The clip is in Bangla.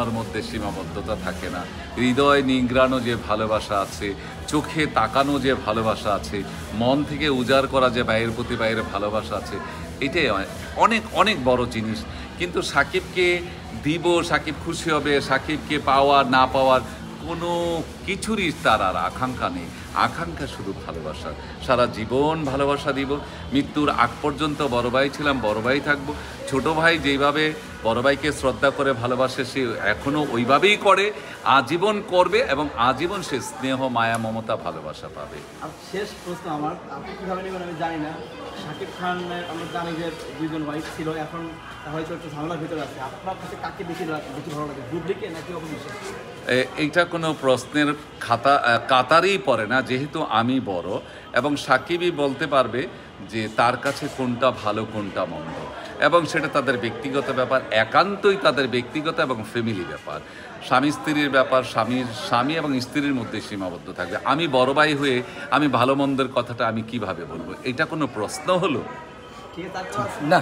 ভালোবাসার মধ্যে সীমাবদ্ধতা থাকে না, হৃদয় নিংড়ানো যে ভালোবাসা আছে, চোখে তাকানো যে ভালোবাসা আছে, মন থেকে উজাড় করা যে ভাইয়ের প্রতি ভাইয়ের ভালোবাসা আছে, এটাই অনেক অনেক বড় জিনিস। কিন্তু সাকিবকে দিব, সাকিব খুশি হবে, সাকিবকে পাওয়া না পাওয়ার কোনো কিছুরই তার আর আকাঙ্ক্ষা নেই। আকাঙ্ক্ষা শুধু ভালোবাসা, সারা জীবন ভালোবাসা দিব, মৃত্যুর আগ পর্যন্ত বড় ভাই ছিলাম, বড় ভাই থাকবো। ছোট ভাই যেইভাবে বড় ভাইকে শ্রদ্ধা করে ভালোবাসে, সে এখনও ওইভাবেই করে, আজীবন করবে, এবং আজীবন সে স্নেহ, মায়া, মমতা, ভালোবাসা পাবে। আর শেষ প্রশ্ন আমার, আপনি কীভাবে নেবেন আমি জানি না। শাকিব খান আমরা জানি যে দুইজন ওয়াইফ ছিল, এখন হয়তো একটু ঝামেলার ভিতরে আছে। আপনার কাছে কাকে বেশি ভালো লাগে, বুবলিকে নাকি অপবিশ্বাস? এইটা কোনো প্রশ্নের কাতারেই পড়ে না, যেহেতু আমি বড়, এবং সাকিবই বলতে পারবে যে তার কাছে কোনটা ভালো কোনটা মন্দ, এবং সেটা তাদের ব্যক্তিগত ব্যাপার, একান্তই তাদের ব্যক্তিগত এবং ফ্যামিলি ব্যাপার, স্বামী স্ত্রীর ব্যাপার, স্বামী এবং স্ত্রীর মধ্যে সীমাবদ্ধ থাকবে। আমি বড় ভাই হয়ে আমি ভালো মন্দের কথাটা আমি কিভাবে বলবো? এটা কোনো প্রশ্ন হলো? ঠিক আছে, না।